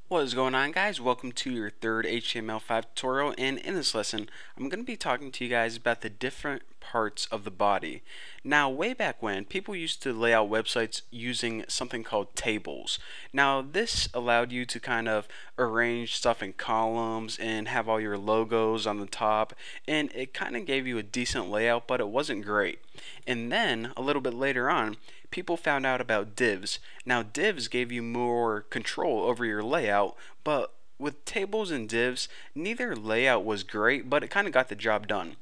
What is going on, guys? Welcome to your third HTML5 tutorial, and in this lesson I'm going to be talking to you guys about the different parts of the body. Now, way back when, people used to lay out websites using something called tables. Now, this allowed you to kind of arrange stuff in columns and have all your logos on the top, and it kind of gave you a decent layout, but it wasn't great. And then, a little bit later on, people found out about divs. Now, divs gave you more control over your layout, but with tables and divs, neither layout was great, but it kind of got the job done.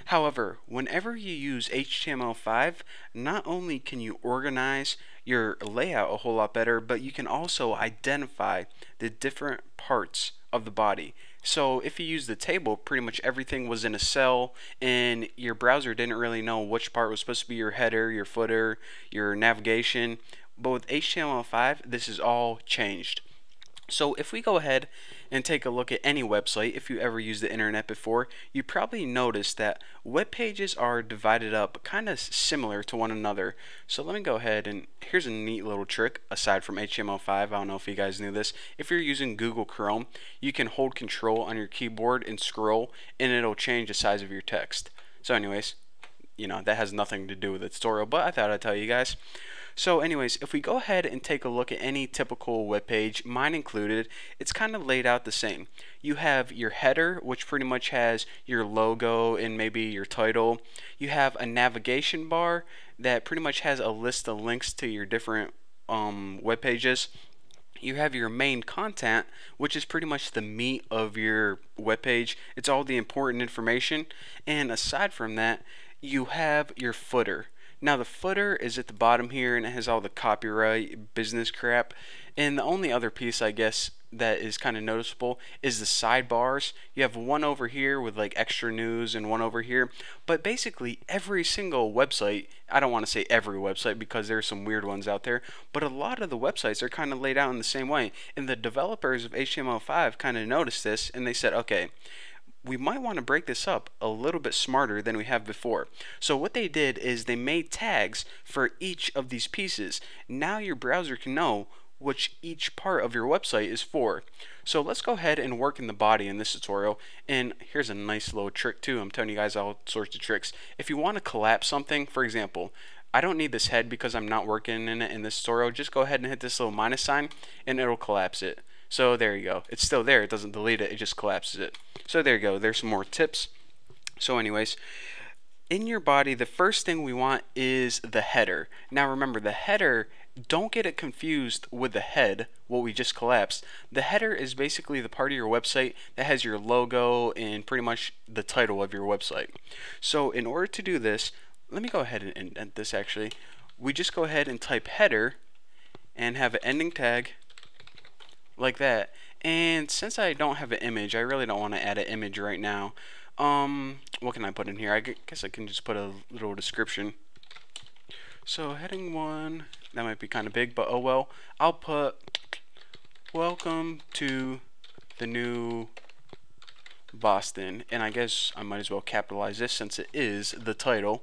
However, whenever you use HTML5, not only can you organize your layout a whole lot better, but you can also identify the different parts of the body. So if you use the table, pretty much everything was in a cell, and your browser didn't really know which part was supposed to be your header, your footer, your navigation. But with HTML5, this is all changed. So if we go ahead and take a look at any website, if you ever used the internet before, you probably noticed that web pages are divided up kind of similar to one another. So let me go ahead, and here's a neat little trick aside from HTML5. I don't know if you guys knew this. If you're using Google Chrome, you can hold control on your keyboard and scroll, and it'll change the size of your text. So anyways, that has nothing to do with the tutorial, but I thought I'd tell you guys. So anyways, if we go ahead and take a look at any typical web page, mine included, it's kind of laid out the same. You have your header, which pretty much has your logo and maybe your title. You have a navigation bar that pretty much has a list of links to your different web pages. You have your main content, which is pretty much the meat of your web page. It's all the important information. And aside from that, you have your footer. Now the footer is at the bottom here, and it has all the copyright business crap. And the only other piece, I guess, that is kind of noticeable is the sidebars. You have one over here with like extra news and one over here. But basically every single website, I don't want to say every website because there's some weird ones out there, but a lot of the websites are kind of laid out in the same way. And the developers of HTML5 kind of noticed this, and they said, okay, we might want to break this up a little bit smarter than we have before. So what they did is they made tags for each of these pieces. Now your browser can know which each part of your website is for. So let's go ahead and work in the body in this tutorial. And here's a nice little trick too. I'm telling you guys all sorts of tricks. If you want to collapse something, for example, I don't need this head because I'm not working in it in this tutorial. Just go ahead and hit this little minus sign and it'll collapse it. So there you go. It's still there. It doesn't delete it. It just collapses it. So there you go. There's some more tips. So anyways, in your body, the first thing we want is the header. Now remember, the header, don't get it confused with the head, what we just collapsed. The header is basically the part of your website that has your logo and pretty much the title of your website. So in order to do this, let me go ahead and indent this actually. We just go ahead and type header and have an ending tag like that. And since I don't have an image, I really don't want to add an image right now. What can I put in here? I guess I can just put a little description. So heading 1, that might be kind of big, but oh well. I'll put welcome to the new Boston, and I guess I might as well capitalize this since it is the title.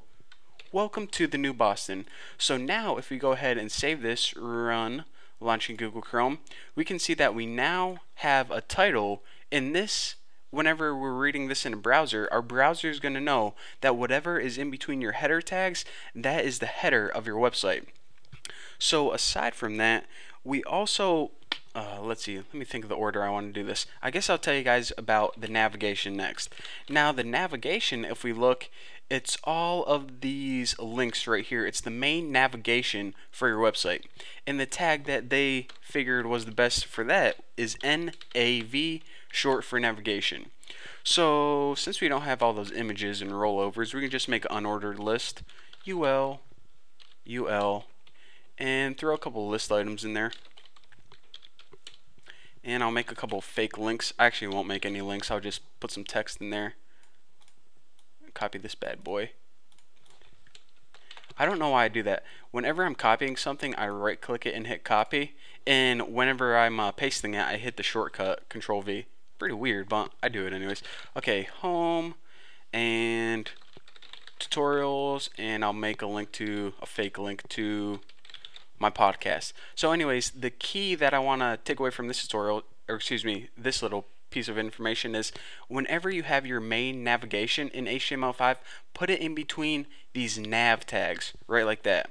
Welcome to the new Boston. So now if we go ahead and save this, run, launching Google Chrome, we can see that we now have a title in this. Whenever we're reading this in a browser, our browser is going to know that whatever is in between your header tags, that is the header of your website. So aside from that, we also let's see, let me think of the order I want to do this. I guess I'll tell you guys about the navigation next. Now the navigation, if we look, it's all of these links right here. It's the main navigation for your website. And the tag that they figured was the best for that is NAV, short for navigation. So since we don't have all those images and rollovers, we can just make an unordered list, UL, and throw a couple list items in there. And I'll make a couple fake links. I actually won't make any links. I'll just put some text in there. Copy this bad boy. I don't know why I do that. Whenever I'm copying something, I right click it and hit copy. And whenever I'm pasting it, I hit the shortcut Control V. Pretty weird, but I do it anyways. Okay, home and tutorials, and I'll make a fake link to my podcast. So anyways, the key that I want to take away from this tutorial or excuse me, this little piece of information is whenever you have your main navigation in HTML5, put it in between these nav tags, right like that.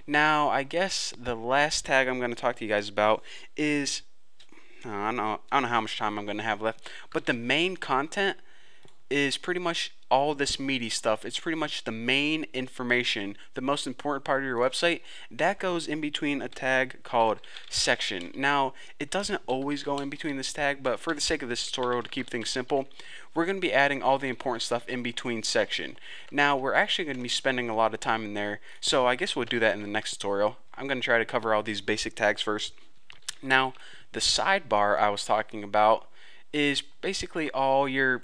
Now, I guess the last tag I'm going to talk to you guys about is, I don't know how much time I'm going to have left, but the main content is pretty much all this meaty stuff. It's pretty much the main information, the most important part of your website. That goes in between a tag called section. Now, it doesn't always go in between this tag, but for the sake of this tutorial, to keep things simple, we're going to be adding all the important stuff in between section. Now, we're actually going to be spending a lot of time in there, so I guess we'll do that in the next tutorial. I'm going to try to cover all these basic tags first. Now, the sidebar I was talking about is basically all your,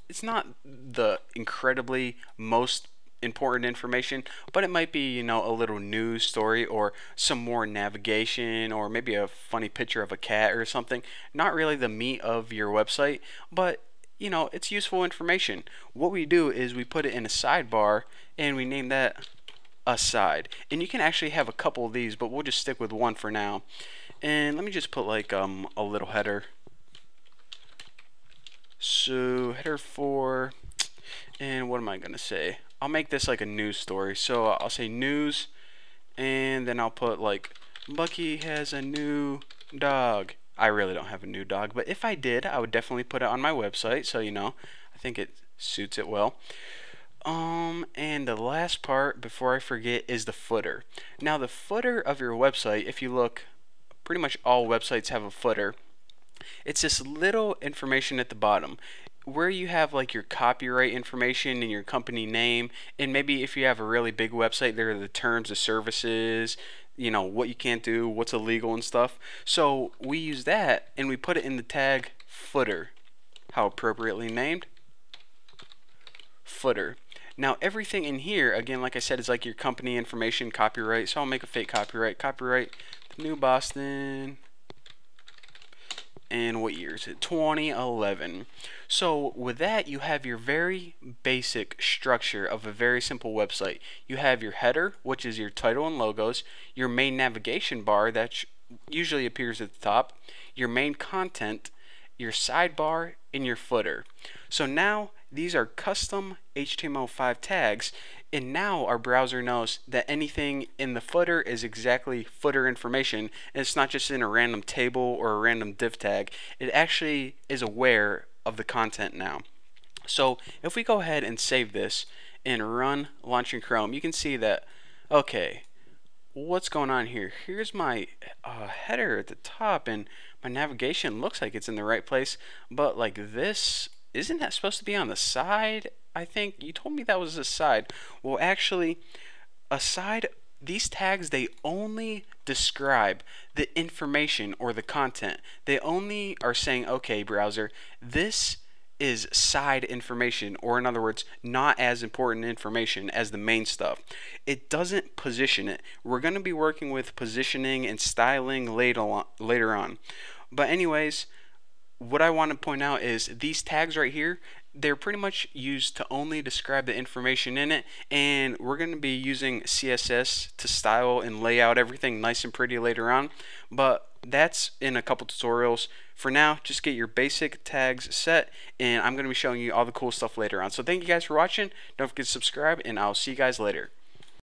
it's not the incredibly most important information, but it might be, a little news story or some more navigation or maybe a funny picture of a cat or something. Not really the meat of your website, but it's useful information. What we do is we put it in a sidebar and we name that aside. And you can actually have a couple of these, but we'll just stick with one for now. And let me just put like a little header. So header 4, and what am I gonna say? I'll make this like a news story. So I'll say news, and then I'll put like Bucky has a new dog. I really don't have a new dog, but if I did, I would definitely put it on my website. So I think it suits it well. And the last part before I forget is the footer. Now the footer of your website, if you look, pretty much all websites have a footer. It's this little information at the bottom where you have like your copyright information and your company name, and maybe if you have a really big website, there are the terms of services, what you can't do, what's illegal and stuff. So we use that and we put it in the tag footer. How appropriately named, footer. Now everything in here, again, like I said, is like your company information, copyright. So I'll make a fake copyright New Boston. And what year is it? 2011. So with that, you have your very basic structure of a very simple website. You have your header, which is your title and logos, your main navigation bar that usually appears at the top, your main content, your sidebar, and your footer. So now these are custom HTML5 tags, and now our browser knows that anything in the footer is exactly footer information, and it's not just in a random table or a random div tag. It actually is aware of the content now. So if we go ahead and save this and run launching Chrome, you can see that, okay, what's going on here? Here's my header at the top, and my navigation looks like it's in the right place, but like this, isn't that supposed to be on the side? I think you told me that was the side. Well, actually, aside, these tags, they only describe the information or the content. They only are saying, okay, browser, this is side information, or in other words, not as important information as the main stuff. It doesn't position it. We're going to be working with positioning and styling later on. But anyways, what I want to point out is these tags right here, they're pretty much used to only describe the information in it, and we're going to be using CSS to style and lay out everything nice and pretty later on, but that's in a couple tutorials. For now, just get your basic tags set, and I'm going to be showing you all the cool stuff later on. So thank you guys for watching. Don't forget to subscribe, and I'll see you guys later.